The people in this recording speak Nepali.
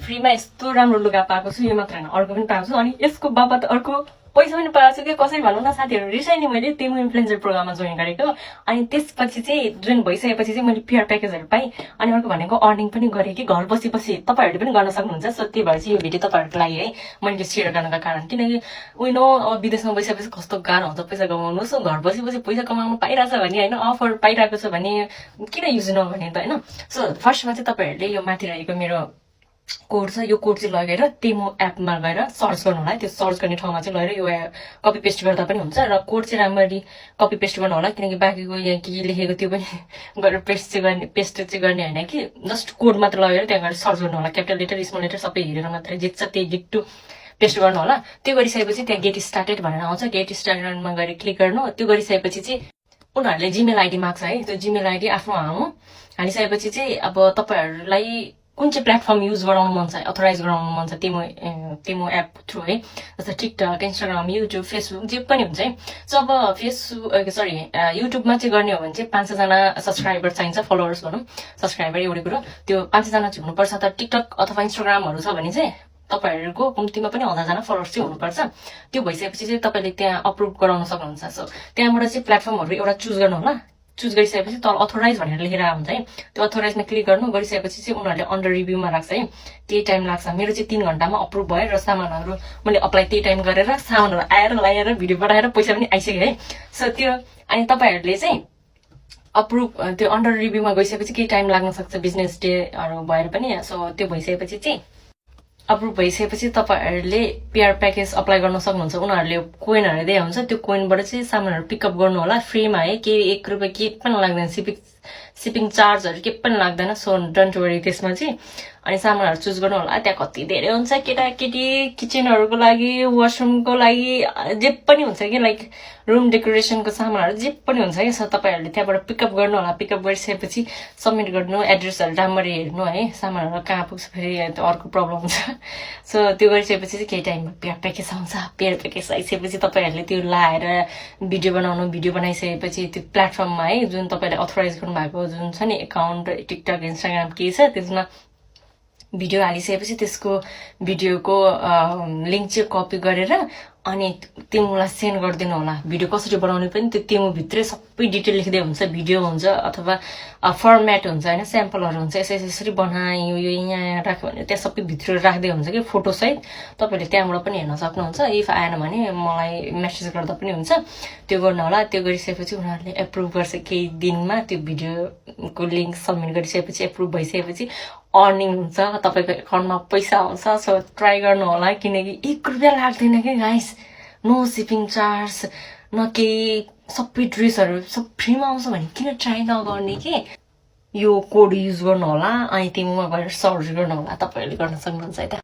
फ्रीमा यस्तो राम्रो लुगा पाएको छु, यो मात्र होइन अर्को पनि पाएको छु। अनि यसको बाबत अर्को पैसा पनि पाएको छु कि कसरी भनौँ न साथीहरू, रिसाइने मैले तेमु इन्फ्लुएन्सर प्रोग्राममा जोइन गरेको। अनि त्यसपछि चाहिँ जोइन भइसकेपछि चाहिँ मैले पिआर प्याकेजहरू पाएँ। अनि अर्को भनेको अर्निङ पनि गरेँ कि घर बसी बसी तपाईँहरूले पनि गर्न सक्नुहुन्छ। सो त्यही भएर चाहिँ यो भिडियो तपाईँहरूको लागि है मैले सेयर गर्नको कारण, किनकि विनो अब विदेशमा बसिसकेपछि कस्तो गाह्रो हुन्छ पैसा कमाउनु। सो घर बसी बसी पैसा कमाउनु पाइरहेछ भने होइन, अफर पाइरहेको छ भने किन युज नगर्ने त होइन। सो फर्स्टमा चाहिँ तपाईँहरूले यो माथि रहेको मेरो कोड छ, यो कोड चाहिँ लगेर तेमो एपमा गएर सर्च गर्नु होला। त्यो सर्च गर्ने ठाउँमा चाहिँ लगेर यो कपी पेस्ट गर्दा पनि हुन्छ। र कोड चाहिँ राम्ररी कपी पेस्ट गर्नु होला, किनकि बाँकीको यहाँ के लेखेको त्यो पनि गरेर पेस्ट चाहिँ गर्ने होइन कि, जस्ट कोड मात्र लगेर त्यहाँ गएर सर्च गर्नु होला। क्यापिटल लेटर स्मल लेटर सबै हेरेर मात्रै जे छ त्यही डिक्टो पेस्ट गर्नु होला। त्यो गरिसकेपछि त्यहाँ गेट स्टार्टेड भनेर आउँछ, गेट स्टार्टेडमा गएर क्लिक गर्नु। त्यो गरिसकेपछि चाहिँ उनीहरूले जिमेल आइडी माग्छ है, त्यो जिमेल आइडी आफ्नो हालिसकेपछि चाहिँ अब तपाईँहरूलाई कुन चाहिँ प्लेटफर्म युज गराउनु मन छ, अथोराइज गराउनु मन छ तेमो एप थ्रु है, जस्तो टिकटक, इन्स्टाग्राम, युट्युब, फेसबुक जे पनि हुन्छ है। सो अब युट्युबमा चाहिँ गर्ने हो भने चाहिँ 500जना सब्सक्राइबर चाहिन्छ, फलोवर्स भनौँ, सब्सक्राइबर एउटै कुरो, त्यो 500जना चाहिँ हुनुपर्छ। तर टिकटक अथवा इन्स्टाग्रामहरू छ भने चाहिँ तपाईँहरूको कम्तीमा पनि 1000जना फलोवर्स चाहिँ हुनुपर्छ। त्यो भइसकेपछि चाहिँ तपाईँले त्यहाँ अप्रुभ गराउन सक्नुहुन्छ। सो त्यहाँबाट चाहिँ प्लेटफर्महरू एउटा चुज गर्नु होला। चुज गरिसकेपछि तल अथोराइज भनेर लेखेर हुन्छ है, त्यो अथोराइजमा क्लिक गर्नु। गरिसकेपछि चाहिँ उनीहरूले अन्डर रिभ्यूमा राख्छ है, त्यही टाइम लाग्छ। मेरो चाहिँ 3 घन्टामा अप्रुभ भयो र सामानहरू मैले अप्लाई त्यही टाइम गरेर सामानहरू आएर लगाएर भिडियो पठाएर पैसा पनि आइसक्यो है। सो त्यो अनि तपाईँहरूले चाहिँ अप्रुभ त्यो अन्डर रिभ्यूमा गइसकेपछि केही टाइम लाग्न सक्छ, बिजनेस डेहरू भएर पनि। सो त्यो भइसकेपछि चाहिँ अप्रुभ भइसकेपछि तपाईँहरूले पिआर प्याकेज अप्लाई गर्न सक्नुहुन्छ। उनीहरूले कोइनहरू दिए हुन्छ, त्यो कोइनबाट चाहिँ सामानहरू पिकअप गर्नु होला फ्रीमा है, केही 1 रुपियाँ केही पनि लाग्दैन, सिपिङ चार्जहरू केही पनि लाग्दैन। सो डोन्ट वरी त्यसमा चाहिँ। अनि सामानहरू चुज गर्नु होला। त्यहाँ कति धेरै हुन्छ, केटाकेटी किचनहरूको लागि, वासरुमको लागि, जे पनि हुन्छ कि लाइक रुम डेकोरेसनको सामानहरू जे पनि हुन्छ कि। सो तपाईँहरूले त्यहाँबाट पिकअप गर्नु होला। पिकअप गरिसकेपछि सबमिट गर्नु, एड्रेसहरू राम्ररी हेर्नु है, सामानहरू कहाँ पुग्छ फेरि त्यो अर्को प्रब्लम हुन्छ। सो त्यो गरिसकेपछि चाहिँ केही टाइममा पिआर प्याकेज आउँछ। पिआर प्याकेज आइसकेपछि तपाईँहरूले त्यो लाएर भिडियो बनाउनु, भिडियो बनाइसकेपछि त्यो प्लेटफर्ममा है जुन तपाईँले अथोराइज गर्नुभएको जुन छ नि एकाउन्ट, टिकटक, इन्स्टाग्राम के छ त्यसमा भिडियो हालिसकेपछि त्यसको भिडियोको लिङ्क चाहिँ कपी गरेर अनि तेमुलाई सेन्ड गरिदिनु होला। भिडियो कसरी बनाउने पनि त्यो तेमुभित्रै सबै डिटेल लेख्दै हुन्छ, भिडियो हुन्छ अथवा फर्मेट हुन्छ होइन, स्याम्पलहरू हुन्छ, यसरी बनायो, यो यहाँ राख्यो भने त्यहाँ सबै भित्र राख्दै हुन्छ कि फोटोसहित। तपाईँले त्यहाँबाट पनि हेर्न सक्नुहुन्छ। इफ आएन भने मलाई मेसेज गर्दा पनि हुन्छ। त्यो गर्नु होला। त्यो गरिसकेपछि उनीहरूले एप्रुभ गर्छ केही दिनमा। त्यो भिडियोको लिङ्क सबमिट गरिसकेपछि एप्रुभ भइसकेपछि अर्निङ हुन्छ, तपाईँको एकाउन्टमा पैसा आउँछ। सो ट्राई गर्नु होला, किनकि 1 रुपियाँ लाग्दैन कि गाइस, नो सिपिङ चार्ज न केही, सबै ड्रेसहरू सब फ्रीमा आउँछ भने किन ट्राई नगर्ने कि। यो कोड युज गर्नु होला अनि तेमुमा गएर सर्च गर्नु होला, तपाईँहरूले गर्न सक्नुहुन्छ है त।